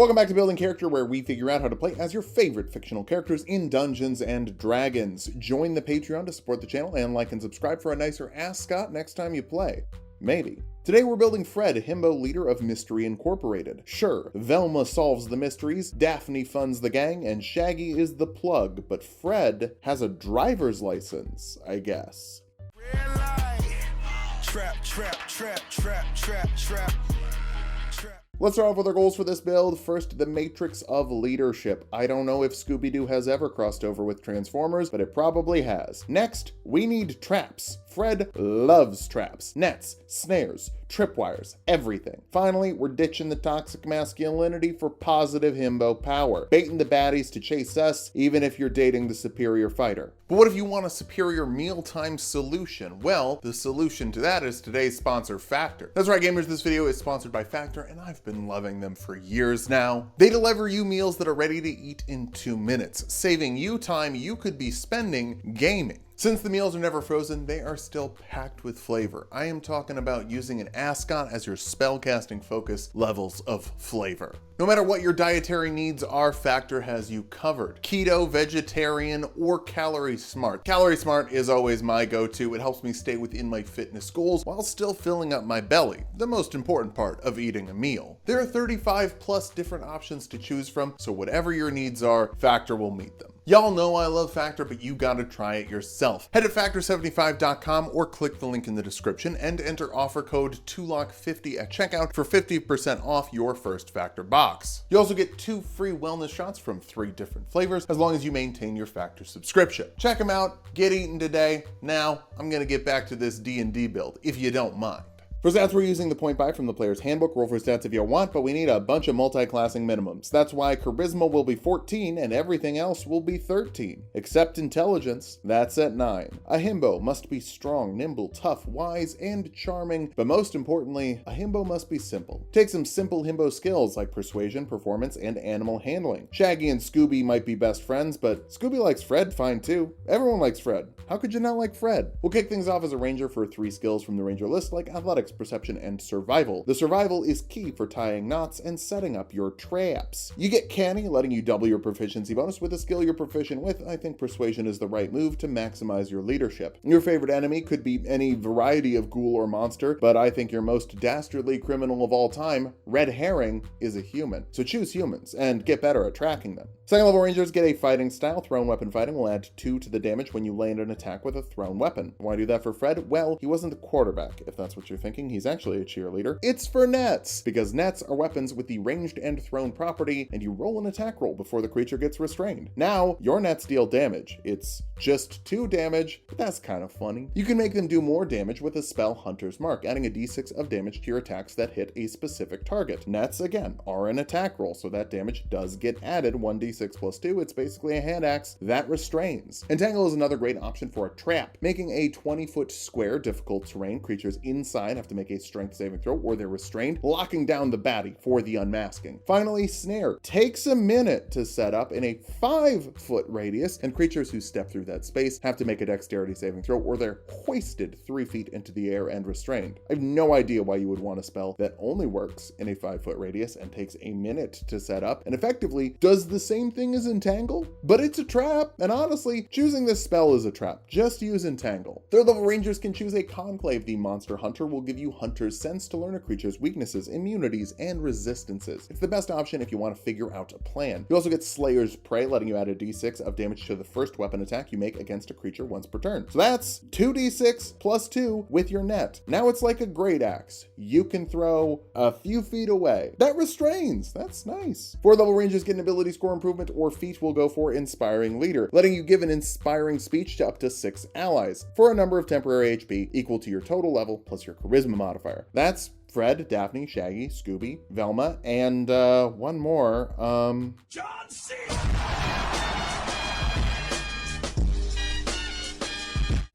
Welcome back to Building Character, where we figure out how to play as your favorite fictional characters in Dungeons and Dragons. Join the Patreon to support the channel and like and subscribe for a nicer ascot next time you play. Maybe. Today we're building Fred, himbo leader of Mystery Incorporated. Sure, Velma solves the mysteries, Daphne funds the gang, and Shaggy is the plug, but Fred has a driver's license, I guess. Trap. Let's start off with our goals for this build. First, the Matrix of Leadership. I don't know if Scooby-Doo has ever crossed over with Transformers, but it probably has. Next, we need traps. Fred loves traps, nets, snares, tripwires, everything. Finally, we're ditching the toxic masculinity for positive himbo power, baiting the baddies to chase us, even if you're dating the superior fighter. But what if you want a superior mealtime solution? Well, the solution to that is today's sponsor, Factor. That's right, gamers, this video is sponsored by Factor, and I've been loving them for years now. They deliver you meals that are ready to eat in 2 minutes, saving you time you could be spending gaming. Since the meals are never frozen, they are still packed with flavor. I am talking about using an ascot as your spellcasting focus levels of flavor. No matter what your dietary needs are, Factor has you covered. Keto, vegetarian, or calorie smart. Calorie smart is always my go-to. It helps me stay within my fitness goals while still filling up my belly, the most important part of eating a meal. There are 35 plus different options to choose from, so whatever your needs are, Factor will meet them. Y'all know I love Factor, but you gotta try it yourself. Head to factor75.com or click the link in the description and enter offer code TULOK50 at checkout for 50% off your first Factor box. You also get 2 free wellness shots from 3 different flavors as long as you maintain your Factor subscription. Check them out, get eaten today. Now, I'm gonna get back to this D&D build, if you don't mind. For stats, we're using the point buy from the player's handbook. Roll for stats if you want, but we need a bunch of multi-classing minimums. That's why charisma will be 14 and everything else will be 13. Except intelligence, that's at 9. A himbo must be strong, nimble, tough, wise, and charming, but most importantly, a himbo must be simple. Take some simple himbo skills like persuasion, performance, and animal handling. Shaggy and Scooby might be best friends, but Scooby likes Fred fine too. Everyone likes Fred. How could you not like Fred? We'll kick things off as a ranger for 3 skills from the ranger list like athletics, perception, and survival. The survival is key for tying knots and setting up your traps. You get canny, letting you double your proficiency bonus with a skill you're proficient with. I think persuasion is the right move to maximize your leadership. Your favorite enemy could be any variety of ghoul or monster, but I think your most dastardly criminal of all time, Red Herring, is a human. So choose humans and get better at tracking them. Second level rangers get a fighting style. Thrown weapon fighting will add 2 to the damage when you land an attack with a thrown weapon. Why do that for Fred? Well, he wasn't the quarterback, if that's what you're thinking. He's actually a cheerleader. It's for nets, because nets are weapons with the ranged and thrown property, and you roll an attack roll before the creature gets restrained. Now, your nets deal damage. It's just 2 damage, but that's kind of funny. You can make them do more damage with a spell Hunter's Mark, adding a d6 of damage to your attacks that hit a specific target. Nets, again, are an attack roll, so that damage does get added 1d6 plus 2. It's basically a hand axe that restrains. Entangle is another great option for a trap, making a 20-foot square difficult terrain. Creatures inside have to make a strength saving throw or they're restrained, locking down the baddie for the unmasking. Finally, snare takes a minute to set up in a 5-foot radius, and creatures who step through that space have to make a dexterity saving throw or they're hoisted 3 feet into the air and restrained. I have no idea why you would want a spell that only works in a 5-foot radius and takes a minute to set up and effectively does the same thing as Entangle, but it's a trap, and honestly, choosing this spell is a trap. Just use Entangle. Third level rangers can choose a Conclave. The monster hunter will give you Hunter's Sense to learn a creature's weaknesses, immunities, and resistances. It's the best option if you want to figure out a plan. You also get Slayer's Prey, letting you add a d6 of damage to the first weapon attack you make against a creature once per turn. So that's 2d6 plus 2 with your net. Now it's like a great axe. You can throw a few feet away. That restrains. That's nice. 4th level rangers get an ability score improvement, or feat will go for Inspiring Leader, letting you give an inspiring speech to up to 6 allies for a number of temporary HP equal to your total level plus your charisma modifier. That's Fred, Daphne, Shaggy, Scooby, Velma, and one more, John C.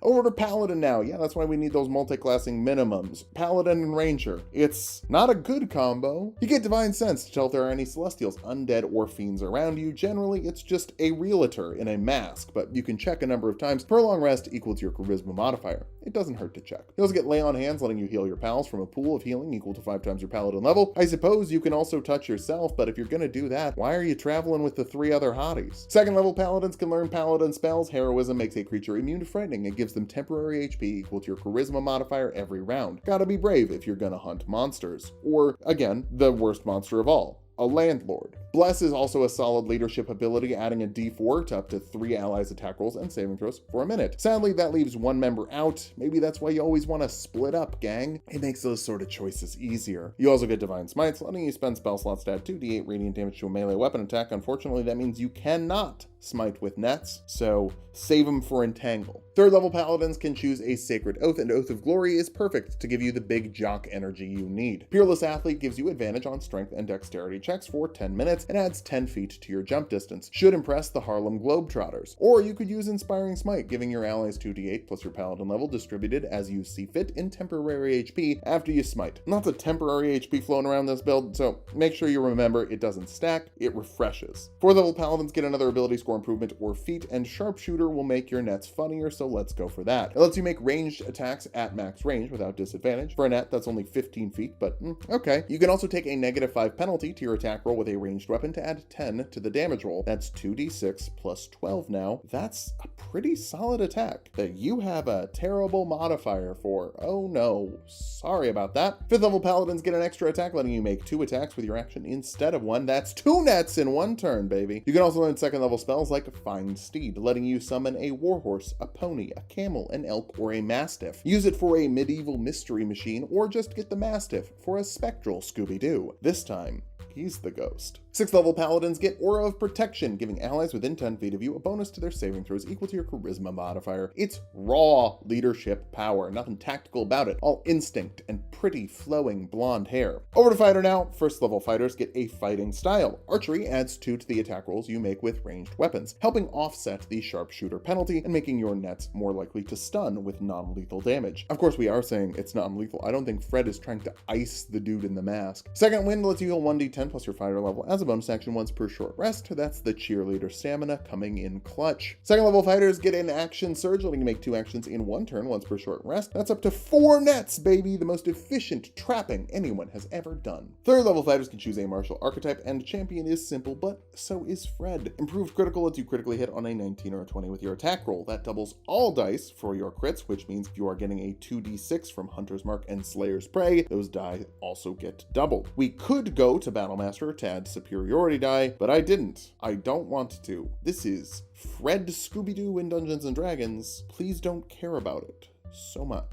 Over to Paladin now. Yeah, that's why we need those multi-classing minimums. Paladin and Ranger. It's not a good combo. You get Divine Sense to tell if there are any Celestials, undead, or fiends around you. Generally, it's just a realtor in a mask, but you can check a number of times per long rest equal to your charisma modifier. it doesn't hurt to check. You also get Lay on Hands, letting you heal your pals from a pool of healing equal to 5 times your Paladin level. I suppose you can also touch yourself, but if you're gonna do that, why are you traveling with the 3 other hotties? Second level Paladins can learn Paladin spells. Heroism makes a creature immune to frightening. It gives them temporary HP equal to your Charisma modifier every round. Gotta be brave if you're gonna hunt monsters. Or, again, the worst monster of all, a landlord. Bless is also a solid leadership ability, adding a D4 to up to 3 allies' attack rolls and saving throws for a minute. Sadly, that leaves one member out. Maybe that's why you always want to split up, gang. It makes those sort of choices easier. You also get Divine Smites, letting you spend spell slots to add 2d8 radiant damage to a melee weapon attack. Unfortunately, that means you cannot smite with nets, so save them for Entangle. Third level Paladins can choose a Sacred Oath, and Oath of Glory is perfect to give you the big jock energy you need. Peerless Athlete gives you advantage on strength and dexterity checks for 10 minutes and adds 10 feet to your jump distance. Should impress the Harlem Globetrotters. Or you could use Inspiring Smite, giving your allies 2d8 plus your Paladin level distributed as you see fit in temporary HP after you smite. Lots of temporary HP floating around this build, so make sure you remember it doesn't stack, it refreshes. Fourth level Paladins get another ability score improvement or feat, and Sharpshooter will make your nets funnier, so let's go for that. It lets you make ranged attacks at max range without disadvantage. For a net, that's only 15 feet, but okay. You can also take a -5 penalty to your attack roll with a ranged weapon to add 10 to the damage roll. That's 2d6 plus 12 now. That's a pretty solid attack that you have a terrible modifier for. Oh no, sorry about that. Fifth level Paladins get an extra attack, letting you make 2 attacks with your action instead of 1. That's 2 nets in 1 turn, baby. You can also learn second level spells like Find Steed, letting you summon a warhorse, a pony, a camel, an elk, or a mastiff. Use it for a medieval mystery machine, or just get the mastiff for a spectral Scooby-Doo. This time, he's the ghost. 6th level Paladins get Aura of Protection, giving allies within 10 feet of you a bonus to their saving throws equal to your Charisma modifier. It's raw leadership power, nothing tactical about it, all instinct and pretty flowing blonde hair. Over to Fighter now. 1st level fighters get a Fighting Style. Archery adds 2 to the attack rolls you make with ranged weapons, helping offset the Sharpshooter penalty and making your nets more likely to stun with non-lethal damage. Of course, we are saying it's non-lethal. I don't think Fred is trying to ice the dude in the mask. Second Wind lets you heal 1d10 plus your fighter level as a bonus action once per short rest. That's the cheerleader stamina coming in clutch. 2nd level fighters get an Action Surge, letting you make 2 actions in 1 turn once per short rest. That's up to 4 nets, baby, the most efficient trapping anyone has ever done. 3rd level fighters can choose a martial archetype, and champion is simple, but so is Fred. Improved critical lets you critically hit on a 19 or a 20 with your attack roll. That doubles all dice for your crits, which means if you are getting a 2d6 from Hunter's Mark and Slayer's Prey, those die also get doubled. We could go to Battlemaster to add superiority die, but I didn't. I don't want to. This is Fred Scooby-Doo in Dungeons & Dragons. Please don't care about it so much.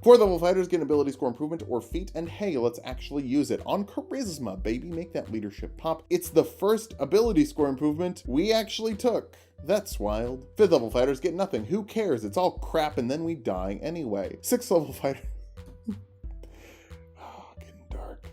4th level fighters get an ability score improvement or feat, and hey, let's actually use it on Charisma, baby. Make that leadership pop. It's the first ability score improvement we actually took. That's wild. 5th level fighters get nothing. Who cares? It's all crap and then we die anyway. 6th level fighter.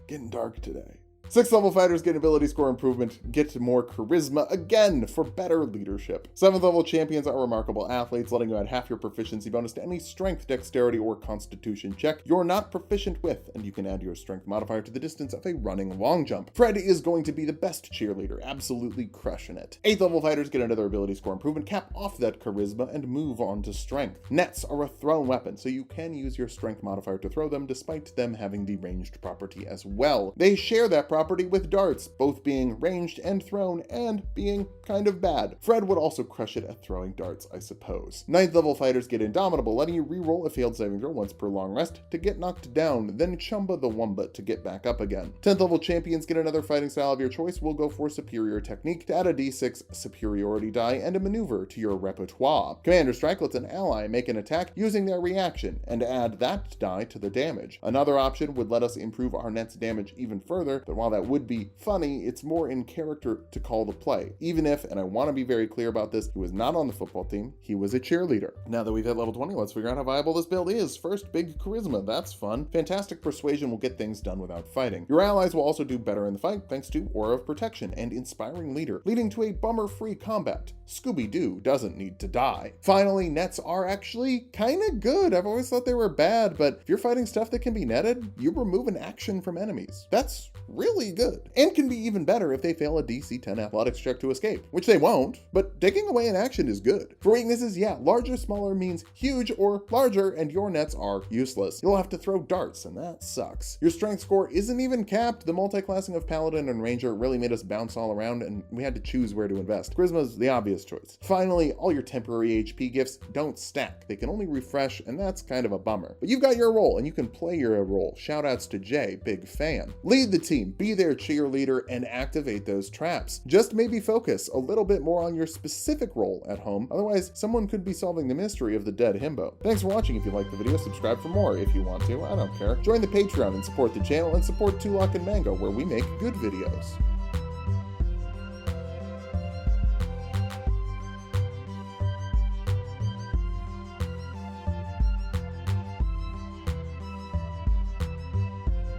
Getting dark today. 6th level fighters get ability score improvement, get more charisma again for better leadership. 7th level champions are remarkable athletes, letting you add half your proficiency bonus to any strength, dexterity, or constitution check you're not proficient with, and you can add your strength modifier to the distance of a running long jump. Fred is going to be the best cheerleader, absolutely crushing it. 8th level fighters get another ability score improvement, cap off that charisma, and move on to strength. Nets are a thrown weapon, so you can use your strength modifier to throw them, despite them having the ranged property as well. They share that property with darts, both being ranged and thrown, and being kind of bad. Fred would also crush it at throwing darts, I suppose. 9th level fighters get Indomitable, letting you reroll a failed saving throw once per long rest to get knocked down, then Chumba the Wumba to get back up again. 10th level champions get another fighting style of your choice. We'll go for Superior Technique to add a d6 superiority die and a maneuver to your repertoire. Commander Strike lets an ally make an attack using their reaction and add that die to the damage. Another option would let us improve our net's damage even further, but while that would be funny, it's more in character to call the play. Even if, and I want to be very clear about this, he was not on the football team, he was a cheerleader. Now that we've hit level 20, let's figure out how viable this build is. First, big charisma, that's fun. Fantastic persuasion will get things done without fighting. Your allies will also do better in the fight thanks to Aura of Protection and Inspiring Leader, leading to a bummer-free combat. Scooby-Doo doesn't need to die. Finally, nets are actually kind of good. I've always thought they were bad, but if you're fighting stuff that can be netted, you remove an action from enemies. That's really really good, and can be even better if they fail a DC 10 athletics check to escape, which they won't, but digging away in action is good. For weaknesses, yeah, larger, smaller means huge or larger, and your nets are useless. You'll have to throw darts, and that sucks. Your strength score isn't even capped. The multi-classing of Paladin and Ranger really made us bounce all around, and we had to choose where to invest. Charisma's the obvious choice. Finally, all your temporary HP gifts don't stack. They can only refresh, and that's kind of a bummer. But you've got your role, and you can play your role. Shoutouts to Jay, big fan. Lead the team, be their cheerleader, and activate those traps. Just maybe focus a little bit more on your specific role at home, otherwise someone could be solving the mystery of the dead himbo. Thanks for watching. If you liked the video, subscribe for more if you want to, I don't care. Join the Patreon and support the channel, and support Tulok and Mango, where we make good videos.